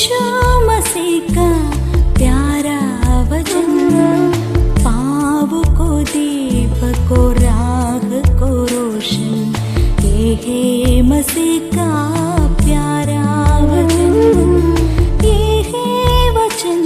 यीशु मसीह का प्यारा वचन, पाँव को दीपक को राह को रोशन, ये है मसीह का प्यारा वचन, ये है वचन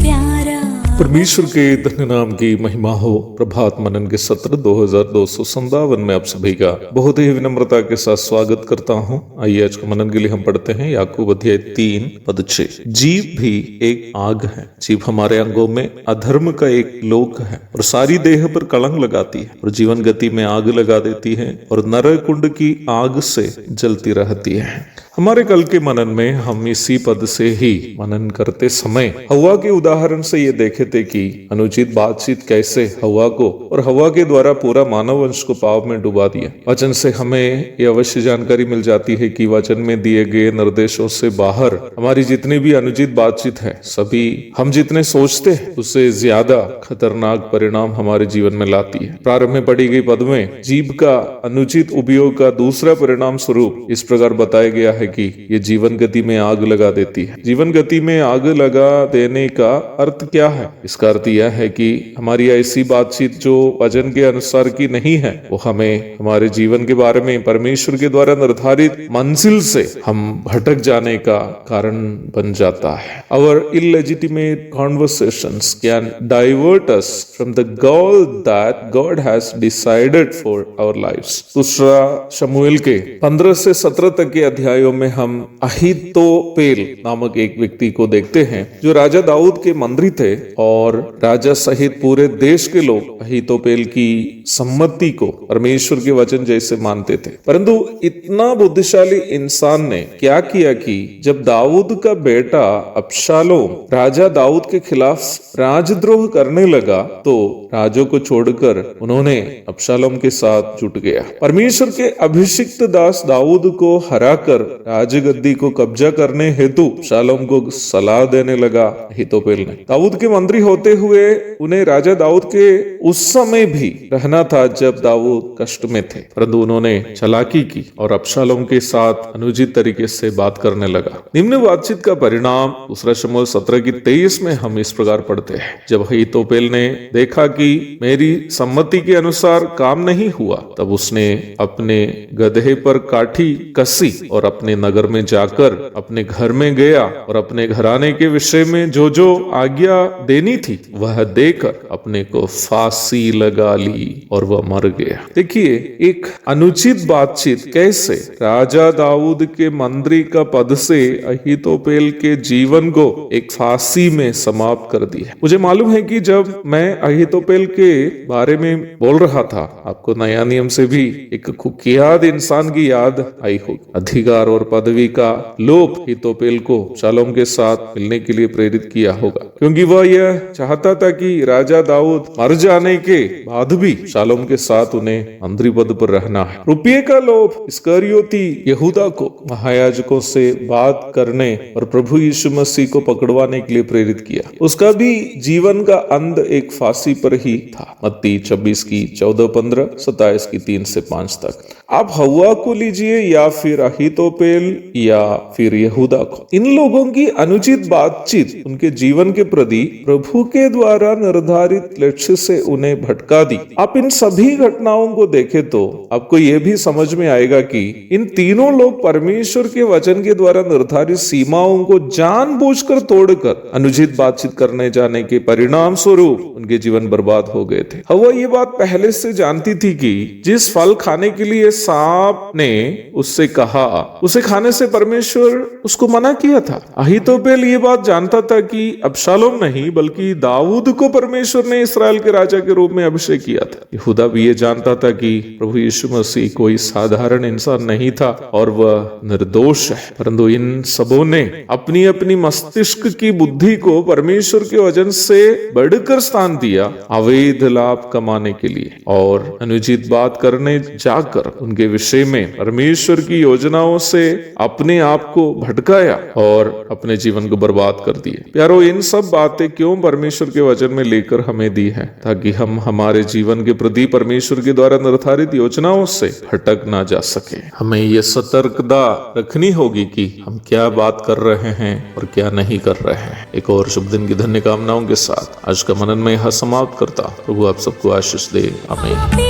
प्यारा। परमेश्वर के धन्य नाम की महिमा हो। प्रभात मनन के सत्र 2257 में आप सभी का बहुत ही विनम्रता के साथ स्वागत करता हूं। आइए आज के मनन के लिए हम पढ़ते हैं याकूब अध्याय 3 पद 6। जीभ भी एक आग है। जीभ हमारे अंगों में अधर्म का एक लोक है और सारी देह पर कलंक लगाती है और जीवन गति में आग लगा देती है और नरक कुंड की आग से जलती रहती है। हमारे कल के मनन में हम इसी पद से ही मनन करते समय हवा के उदाहरण से ये देखे थे कि अनुचित बातचीत कैसे हवा को और हवा के द्वारा पूरा मानव वंश को पाप में डुबा दिया। वचन से हमें ये अवश्य जानकारी मिल जाती है कि वचन में दिए गए निर्देशों से बाहर हमारी जितनी भी अनुचित बातचीत है, सभी हम जितने सोचते हैं उससे ज्यादा खतरनाक परिणाम हमारे जीवन में लाती है। प्रारंभ में पढ़ी गई पद में जीभ का अनुचित उपयोग का दूसरा परिणाम स्वरूप इस प्रकार बताया गया है कि ये जीवन गति में आग लगा देती है। जीवन गति में आग लगा देने का अर्थ क्या है? इसका अर्थ यह है कि हमारी ऐसी बातचीत जो वचन के अनुसार की नहीं है, वो हमें हमारे जीवन के बारे में परमेश्वर के द्वारा निर्धारित मंजिल से हम भटक जाने का कारण बन जाता है। Our illegitimate conversations can divert us from the goal that God has decided for our lives। दूसरा शमूएल के 15 से 17 तक के अध्यायों में हम अहीतोपेल नामक एक व्यक्ति को देखते हैं जो राजा दाऊद के मंत्री थे और राजा सहित पूरे देश के लोग अहीतोपेल की सम्मति को परमेश्वर के वचन जैसे मानते थे। परंतु इतना बुद्धिशाली इंसान ने क्या किया कि जब दाऊद का बेटा अबशालोम राजा दाऊद के खिलाफ राजद्रोह करने लगा तो राजों को छोड़कर उन्होंने अबशालोम के साथ जुट गया। परमेश्वर के अभिषिक्त दास दाऊद को हराकर राजगद्दी को कब्जा करने हेतु अबशालोम को सलाह देने लगा अहीतोपेल ने। दाऊद के मंत्री होते हुए उन्हें राजा दाऊद के उस समय भी रहना था जब दाऊद कष्ट में थे, परंतु उन्होंने चालाकी की और अबशालोम के साथ अनुचित तरीके से बात करने लगा। निम्न बातचीत का परिणाम दूसरा शमूएल 17 की 23 में हम इस प्रकार पढ़ते हैं। जब अहीतोपेल ने देखा कि मेरी सम्मति के अनुसार काम नहीं हुआ, तब उसने अपने गधे पर काठी कसी और अपने नगर में जाकर अपने घर में गया और अपने घराने के विषय में जो जो आज्ञा देनी थी वह देकर अपने को फांसी लगा ली और वह मर गया। देखिए एक अनुचित बातचीत कैसे राजा दाऊद के मंत्री का पद से अहीतोपेल के जीवन को एक फांसी में समाप्त कर दिया। मुझे मालूम है कि जब मैं अहीतोपेल के बारे में बोल रहा था, आपको नया नियम से भी एक कुख्यात इंसान की याद आई होगी। अधिकार और पदवी का लोभ अहीतोपेल को अबशालोम के साथ मिलने के लिए प्रेरित किया होगा, क्योंकि वह यह चाहता था कि राजा दाऊद मर जाने के बाद भी अबशालोम के साथ उन्हें मंत्री पद पर रहना है। रुपये का लोभ इस्करियोती यहूदा को महायाजकों से बात करने और प्रभु यीशु मसीह को पकड़वाने के लिए प्रेरित किया। उसका भी जीवन का अंत एक फांसी पर ही था। मत्ती 26 की 14-15, 27 की 3 से 5 तक। आप हवा को लीजिए या फिर अहीतोपेल या फिर यहूदा को, इन लोगों की अनुचित बातचीत उनके जीवन के प्रति प्रभु के द्वारा निर्धारित लक्ष्य से उन्हें भटका दी। आप इन सभी घटनाओं को देखें तो आपको यह भी समझ में आएगा कि इन तीनों लोग परमेश्वर के वचन के द्वारा निर्धारित सीमाओं को जानबूझकर तोड़कर अनुचित बातचीत करने जाने के परिणाम स्वरूप उनके जीवन बर्बाद हो गए थे। हवा ये बात पहले से जानती थी कि जिस फल खाने के लिए सांप ने उससे कहा, उसे खाने से परमेश्वर उसको मना किया था। अहीतोपेल ये बात जानता था कि अबशालोम नहीं बल्कि दाऊद को परमेश्वर ने इस्राएल के राजा के रूप में अभिषेक किया था। यहूदा भी ये जानता था कि प्रभु यीशु मसीह कोई साधारण इंसान नहीं था और वह निर्दोष है, परंतु इन सबों ने अपनी अपनी मस्तिष्क की बुद्धि को परमेश्वर के वचन से बढ़कर स्थान दिया अवैध लाभ कमाने के लिए और अनुचित बात करने जाकर उनके विषय में परमेश्वर की योजनाओं से अपने आप को भटकाया और अपने जीवन को बर्बाद कर दिए। प्यारो, इन सब बातें क्यों परमेश्वर के वचन में लेकर हमें दी है? ताकि हम हमारे जीवन के प्रति परमेश्वर के द्वारा निर्धारित योजनाओं से भटक ना जा सके। हमें ये सतर्कता रखनी होगी कि हम क्या बात कर रहे हैं और क्या नहीं कर रहे हैं। एक और शुभ दिन की धन्य कामनाओं के साथ आज का मनन में यह समाप्त करता। प्रभु आप सबको आशीष दे। आमीन।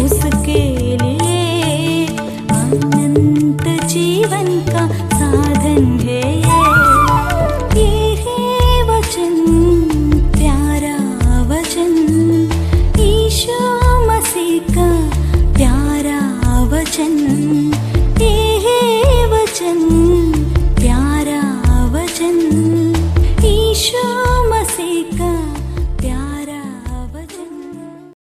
उसके लिए अनंत जीवन का साथ